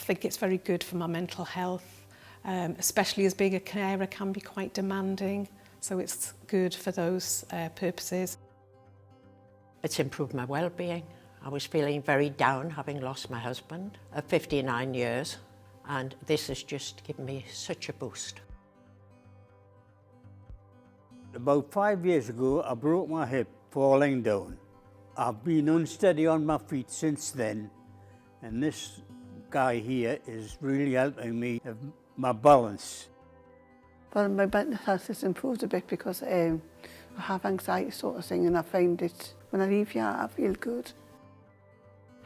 think it's very good for my mental health, especially as being a carer can be quite demanding, so it's good for those purposes. It's improved my well-being. I was feeling very down having lost my husband at 59 years, and this has just given me such a boost. About 5 years ago, I broke my hip falling down. I've been unsteady on my feet since then, and this guy here is really helping me have my balance. Well, my mental health has improved a bit because I have anxiety sort of thing, and I find it, when I leave here, I feel good.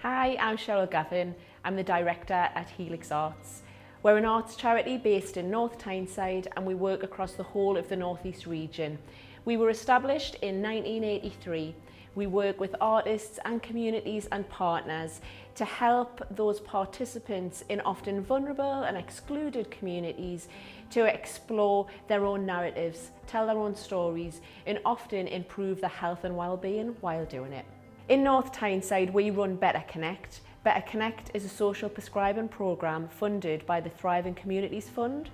Hi, I'm Cheryl Gavin. I'm the director at Helix Arts. We're an arts charity based in North Tyneside, and we work across the whole of the North East region. We were established in 1983. We work with artists and communities and partners to help those participants in often vulnerable and excluded communities to explore their own narratives, tell their own stories, and often improve their health and well-being while doing it. In North Tyneside, we run Better Connect. Better Connect is a social prescribing programme funded by the Thriving Communities Fund.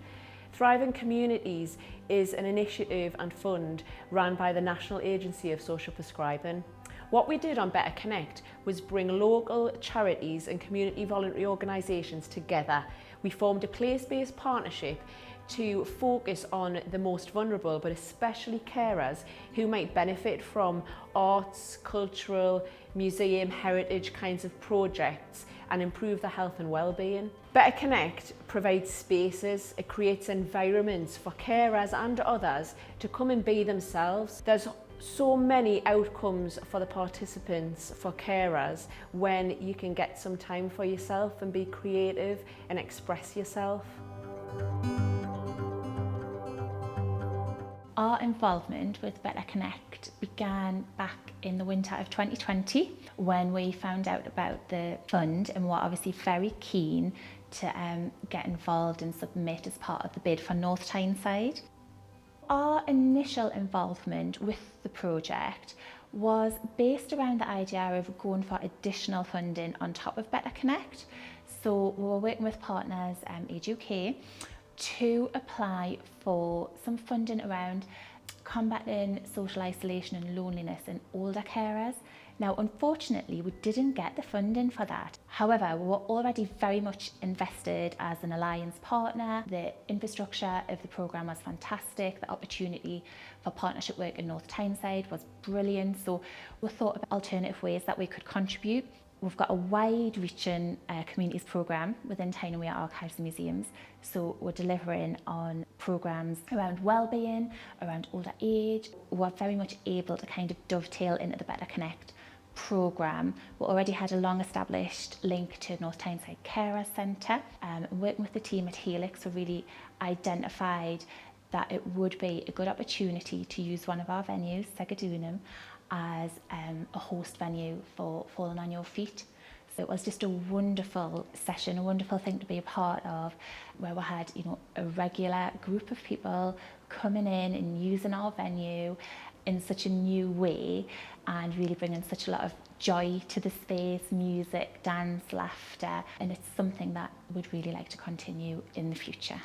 Thriving Communities is an initiative and fund run by the National Agency of Social Prescribing. What we did on Better Connect was bring local charities and community voluntary organisations together. We formed a place-based partnership to focus on the most vulnerable, but especially carers who might benefit from arts, cultural, museum, heritage kinds of projects and improve their health and well-being. Better Connect provides spaces, it creates environments for carers and others to come and be themselves. There's so many outcomes for the participants, for carers, when you can get some time for yourself and be creative and express yourself. Our involvement with Better Connect began back in the winter of 2020 when we found out about the fund and were obviously very keen to get involved and submit as part of the bid for North Tyneside. Our initial involvement with the project was based around the idea of going for additional funding on top of Better Connect. So we were working with partners, Age UK, to apply for some funding around combating social isolation and loneliness in older carers. Now, unfortunately, we didn't get the funding for that. However, we were already very much invested as an alliance partner. The infrastructure of the programme was fantastic. The opportunity for partnership work in North Tyneside was brilliant. So we thought of alternative ways that we could contribute. We've got a wide-reaching communities programme within Tyne and Wear Archives and Museums. So we're delivering on programmes around wellbeing, around older age. We're very much able to kind of dovetail into the Better Connect programme. We already had a long-established link to North Tyneside Carer Centre. Working with the team at Helix, we really identified that it would be a good opportunity to use one of our venues, Segadunum, as a host venue for Falling on Your Feet. So it was just a wonderful session, a wonderful thing to be a part of, where we had, a regular group of people coming in and using our venue in such a new way and really bringing such a lot of joy to the space, music, dance, laughter, and it's something that we'd really like to continue in the future.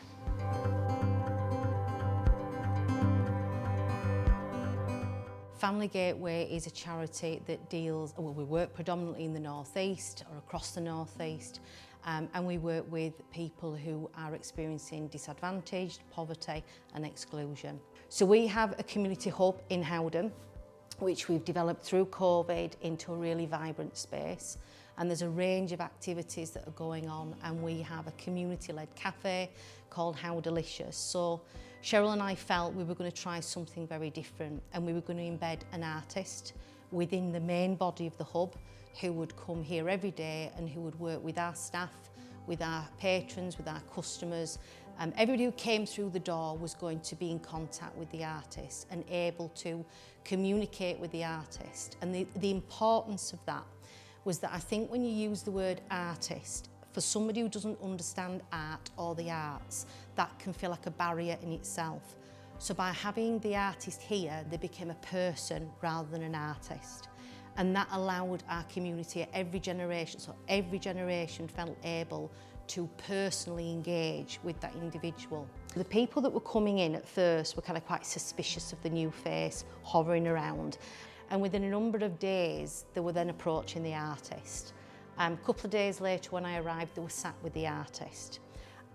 Family Gateway is a charity that deals, we work predominantly in the North East or across the North East, and we work with people who are experiencing disadvantage, poverty and exclusion. So we have a community hub in Howden, which we've developed through COVID into a really vibrant space. And there's a range of activities that are going on, and we have a community-led cafe called How Delicious. So Cheryl and I felt we were going to try something very different, and we were going to embed an artist within the main body of the hub who would come here every day and who would work with our staff, with our patrons, with our customers. Everybody who came through the door was going to be in contact with the artist and able to communicate with the artist. And the importance of that was that I think when you use the word artist, for somebody who doesn't understand art or the arts, that can feel like a barrier in itself. So by having the artist here, they became a person rather than an artist. And that allowed our community at every generation, so every generation felt able to personally engage with that individual. The people that were coming in at first were kind of quite suspicious of the new face hovering around, and within a number of days they were then approaching the artist. A couple of days later when I arrived, they were sat with the artist,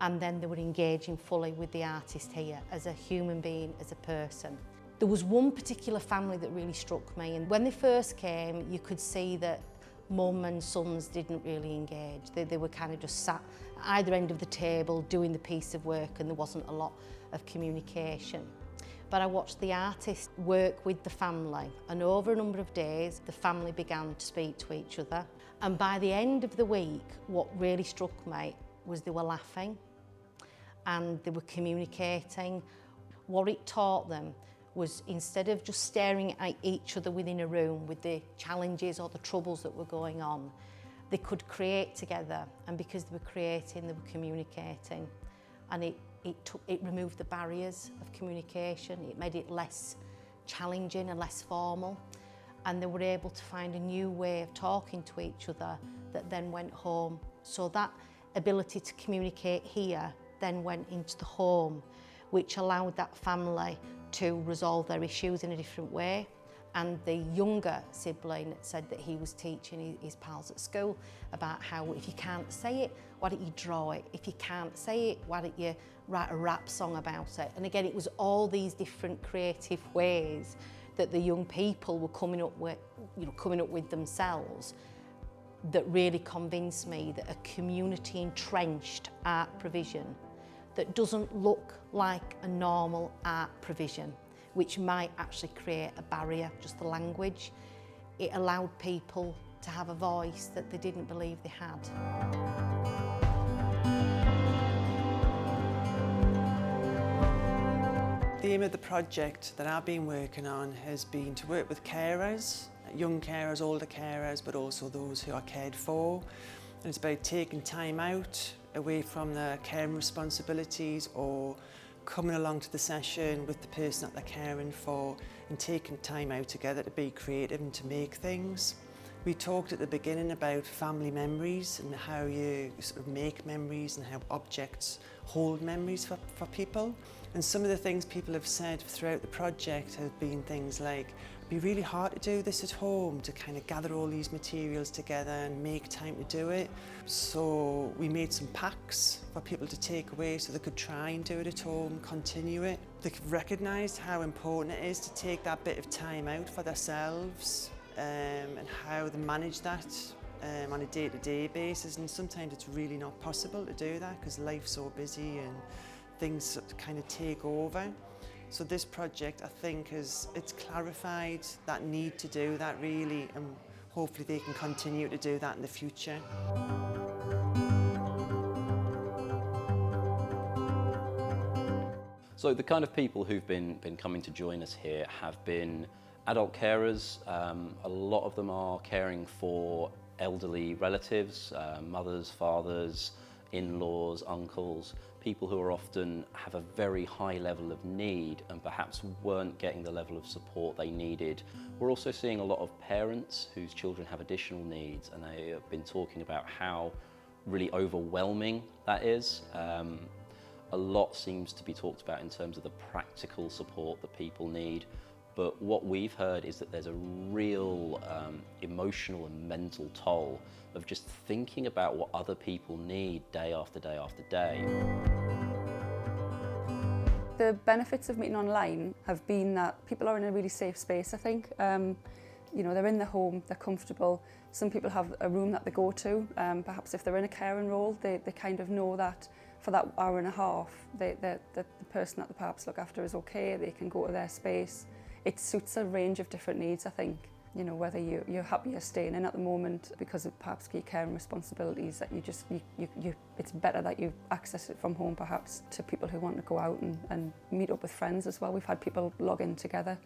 and then they were engaging fully with the artist here as a human being, as a person. There was one particular family that really struck me, and when they first came you could see that mum and sons didn't really engage. They were kind of just sat at either end of the table doing the piece of work, and there wasn't a lot of communication. But I watched the artist work with the family, and over a number of days the family began to speak to each other, and by the end of the week what really struck me was they were laughing and they were communicating. What it taught them was, instead of just staring at each other within a room with the challenges or the troubles that were going on, they could create together, and because they were creating, they were communicating, and it removed the barriers of communication. It made it less challenging and less formal, and they were able to find a new way of talking to each other that then went home. So that ability to communicate here then went into the home, which allowed that family to resolve their issues in a different way. And the younger sibling said that he was teaching his pals at school about how, if you can't say it, why don't you draw it? If you can't say it, why don't you write a rap song about it? And again, it was all these different creative ways that the young people were coming up with themselves, that really convinced me that a community entrenched art provision that doesn't look like a normal art provision, which might actually create a barrier, just the language. It allowed people to have a voice that they didn't believe they had. The aim of the project that I've been working on has been to work with carers, young carers, older carers, but also those who are cared for. And it's about taking time out away from the caring responsibilities, or coming along to the session with the person that they're caring for and taking time out together to be creative and to make things. We talked at the beginning about family memories and how you sort of make memories and how objects hold memories for people. And some of the things people have said throughout the project have been things like, it'd be really hard to do this at home, to kind of gather all these materials together and make time to do it. So we made some packs for people to take away so they could try and do it at home, continue it. They recognised how important it is to take that bit of time out for themselves, and how they manage that on a day-to-day basis. And sometimes it's really not possible to do that because life's so busy and things sort of kind of take over. So this project, I think, it's clarified that need to do that really, and hopefully they can continue to do that in the future. So the kind of people who've been coming to join us here have been adult carers. A lot of them are caring for elderly relatives, mothers, fathers, in-laws, uncles, people who are often have a very high level of need and perhaps weren't getting the level of support they needed. We're also seeing a lot of parents whose children have additional needs, and they have been talking about how really overwhelming that is. A lot seems to be talked about in terms of the practical support that people need, but what we've heard is that there's a real emotional and mental toll of just thinking about what other people need day after day after day. The benefits of meeting online have been that people are in a really safe space, I think. You know, they're in the home, they're comfortable. Some people have a room that they go to. Perhaps if they're in a caring role, they kind of know that for that hour and a half, the person that they perhaps look after is okay, they can go to their space. It suits a range of different needs, I think. You know, whether you're happier staying in at the moment because of perhaps your caring responsibilities, that it's better that you access it from home, perhaps, to people who want to go out and meet up with friends as well. We've had people log in together.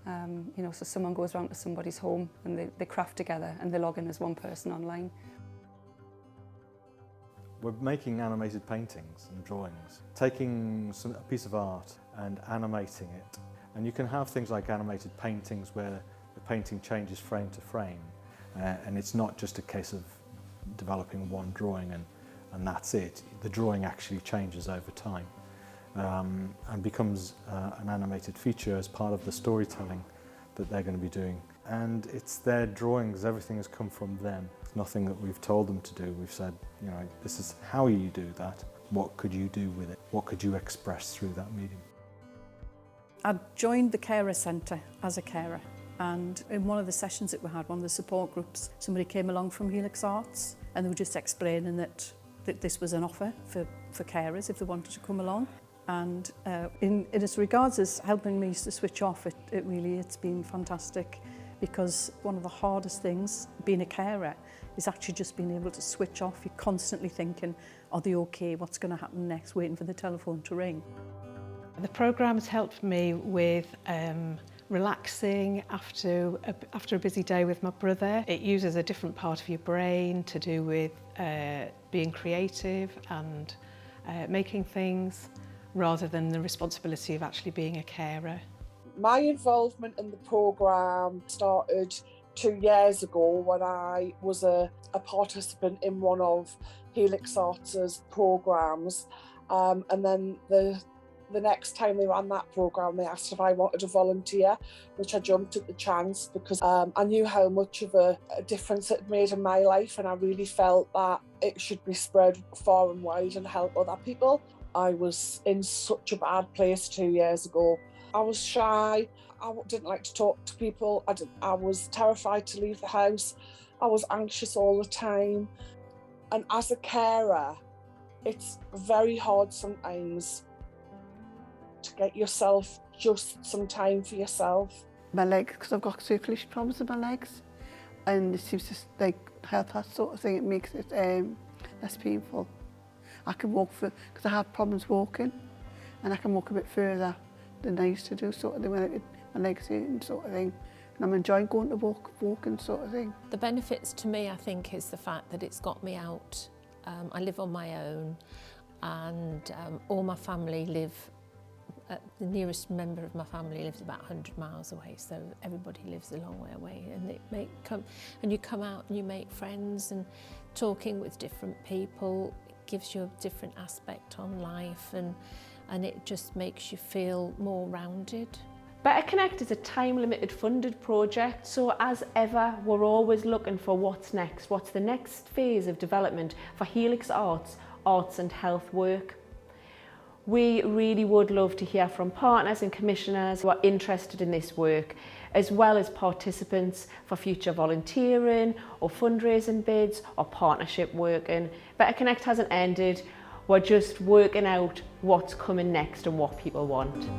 You know, so someone goes around to somebody's home and they craft together and they log in as one person online. We're making animated paintings and drawings, taking a piece of art and animating it. And you can have things like animated paintings where the painting changes frame to frame, and it's not just a case of developing one drawing and that's it. The drawing actually changes over time and becomes an animated feature as part of the storytelling that they're going to be doing. And it's their drawings, everything has come from them. It's nothing that we've told them to do. We've said, you know, this is how you do that. What could you do with it? What could you express through that medium? I joined the carer centre as a carer, and in one of the sessions that we had, one of the support groups, somebody came along from Helix Arts and they were just explaining that this was an offer for carers if they wanted to come along. And in its regards as helping me to switch off, it's been fantastic, because one of the hardest things being a carer is actually just being able to switch off. You're constantly thinking, are they okay? What's going to happen next? Waiting for the telephone to ring. The programme has helped me with relaxing after a busy day with my brother. It uses a different part of your brain to do with being creative and making things, rather than the responsibility of actually being a carer. My involvement in the programme started 2 years ago when I was a participant in one of Helix Arts' programmes, and then the next time they ran that programme they asked if I wanted to volunteer, which I jumped at the chance because I knew how much of a difference it made in my life, and I really felt that it should be spread far and wide and help other people. I was in such a bad place 2 years ago. I was shy, I didn't like to talk to people, I was terrified to leave the house, I was anxious all the time. And as a carer, it's very hard sometimes to get yourself just some time for yourself. My legs, because I've got circulation problems in my legs, and it seems to like help that sort of thing. It makes it less painful. I can walk because I have problems walking, and I can walk a bit further than I used to do, sort of thing, when my legs hurting, sort of thing. And I'm enjoying going to walking, sort of thing. The benefits to me, I think, is the fact that it's got me out. I live on my own, and all my family live. The nearest member of my family lives about 100 miles away, so everybody lives a long way away, and you come out and you make friends, and talking with different people gives you a different aspect on life, and it just makes you feel more rounded. Better Connect is a time-limited funded project, so as ever, we're always looking for what's next. What's the next phase of development for Helix Arts, arts and health work? We really would love to hear from partners and commissioners who are interested in this work, as well as participants for future volunteering or fundraising bids or partnership working. Better Connect hasn't ended, we're just working out what's coming next and what people want.